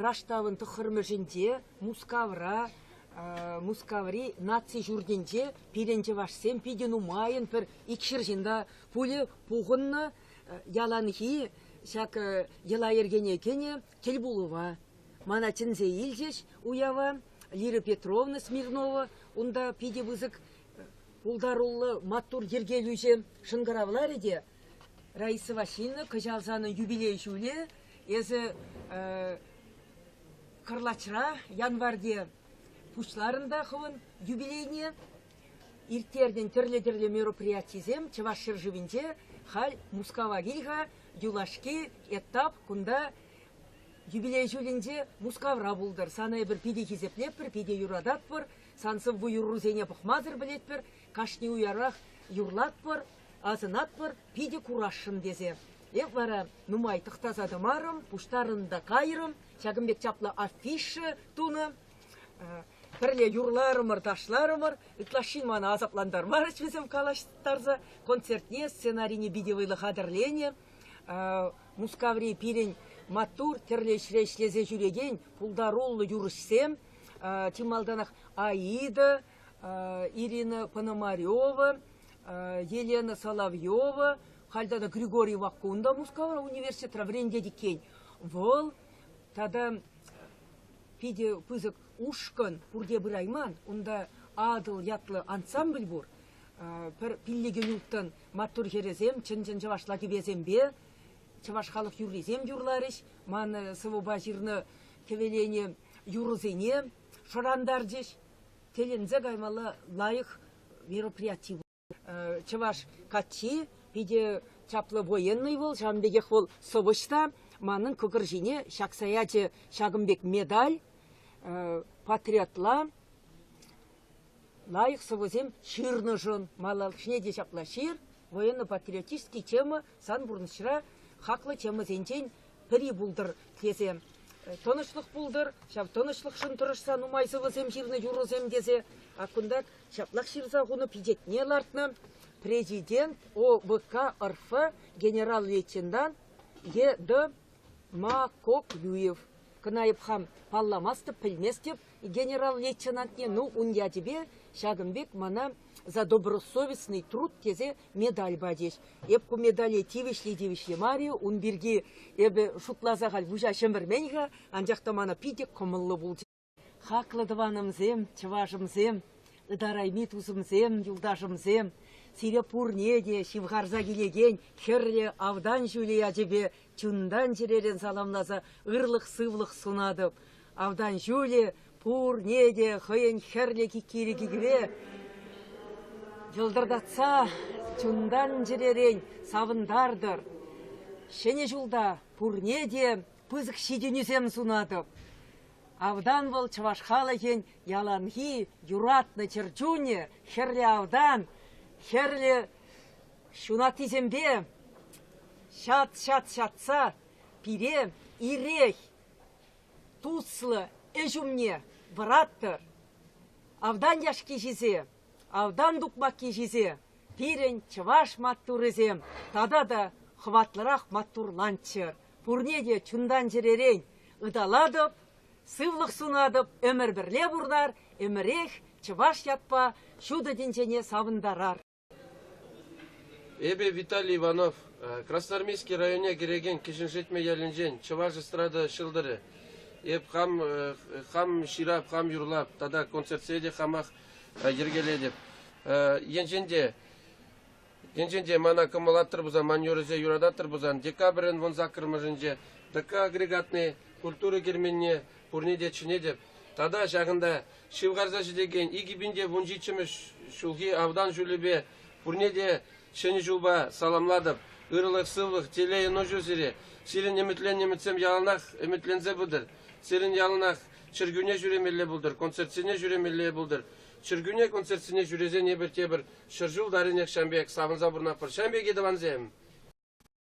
раштавын тұқырмы мускавра, мускаври наци жүрденже пиренже вашсем пиден умайын пір икшір жында пулі пуғынны яланхи шак ела ергене кене келбулова. Мана чынзе илжеш уява Лира Петровна Смирнова, онда пиде вызык улдарулы маттур ергелюже шынгаравлар еде. Раиса Васильевна кажалзаны юбилей жүле, езі кырлачыра январде пучларында хывын юбилейне иртерден тірлі мероприятизем Чавашыр живинде хал Мускава гильга юлашки этап кунда юбилей жүлінде Мускавра булдыр. Саны бір пиде кезеплеп бір, пиде юрадат бір, сансып бұ юррузене бұқмазыр білет бір, кашни уярақ юрлат бір, азынат бір, пиде курашын дезе. Ек бара нумай тықтазадымарым, пуштарында кайырым, шагымбек чаплы афиші туны, пірле юрларымыр, ташларымыр, итлашин мана азапландармар ішмесем калаштарза, концертне, сценарийне бидевайлы қадырлене, Мускаври пирен матур терлешлезе жүреген пулдарулы юрышсем, Тималданах Аида, Ирина Пономарева, Елена Соловьева, Хальдада Григорий Вакунда, Мускавра университета вренде дикен. Вол, тада пиде пызык ушкан, пурде бұрайман, онда адыл ятлы ансамбль бұр, пиллеген ұлттан матур херезем, чын-чын жавашлаги безембе, Чаваш халық юрлизем юрларыш, ман сывыба жирны кевелене юрызене, шырандар жеш, телензе гаймалы лайық мероприятив. Чаваш качи, биде чаплы военный бол, жамбегех бол собышта, манын күкіржіне шақсаячы шагымбек медаль, патриотла, лайық сывызем шырны жын, малалық шнеде чапла шыр, военно-патриотический тема сан бұрнышыра, хақлы темы зенчен пірі бұлдыр тезем. Тонышлық бұлдыр, шап тонышлық шын тұрышса нумайсывызем жирны юрызем дезе, ақындак шаплақ шырза ғуны пидетне лартны президент ОВК РФ генерал-лейтендант Е.Д. Макоклюев. Кынайып хам палламасты пілместеп генерал-лейтенантне ну унядебе шагымбек мана за добросовестный труд тезе медаль бадеш. Епку медали тивишли Марию, он бирги ебе шутлазағал вужа шембірменға, анжақта мана пидек комыллы болды. Хақлы дыванымзем, чыважымзем, ыдараймит узымзем, юлдашымзем, сирепурнеде, шивғарза келеген, херле авдан жүле ажебе, чундан жеререн саламлаза, ырлық сывлық сунадып. Авдан жүле, пурнеде, хыйын херле кикире жылдырдатса, чундан жеререн савындардыр. Шене жылда пурнеде пызық шиденізем сунадып. Авдан бол чавашхала ен яланхи юратны черчуне, херле авдан, херле шунатизембе, шатса, пире, ирех, туслы, эжумне, браттыр. Авдан яшки жизе, авдан дукмаки жизе, пирен чаваш маттурызем, тада да хватлырақ маттурланчыр. Пурнеде чундан жеререн, ыдаладып, сывлық сунадып, өмір бірле бұрдар, өмірех, чаваш ятпа, шуды денжене савындарар. Эбе Виталий Иванов, Красноармейский районе кереген кешіншетме ялінжен, чаваш эстрада шылдыры. Эп хам ширап, хам юрлап, тада концертседе хамах ергеледіп. Енженде мана кымылаттыр бұзан, маньорызе юрадаттыр бұзан, декабрын вон закырмыжынже, ДК агрегатный культура керменне пурнеде чынедеп. Тада жағында шивғарза жидеген игибінде вунжичіміш шулги авдан жүлібе пурнеде шыны жулба саламладып, ырылық сывлық телей ножу зире, сирен емітленемітсем ялынақ емітлензе бұдыр, сирен ялынақ чыргүне жүремелі бұлдыр, концертсіне жүремелі бұлдыр. Чыргүне концертсіне жүрезе небір тебір шыржул дарынек шамбек савынза бұрнақпыр. Шамбек едіванзем.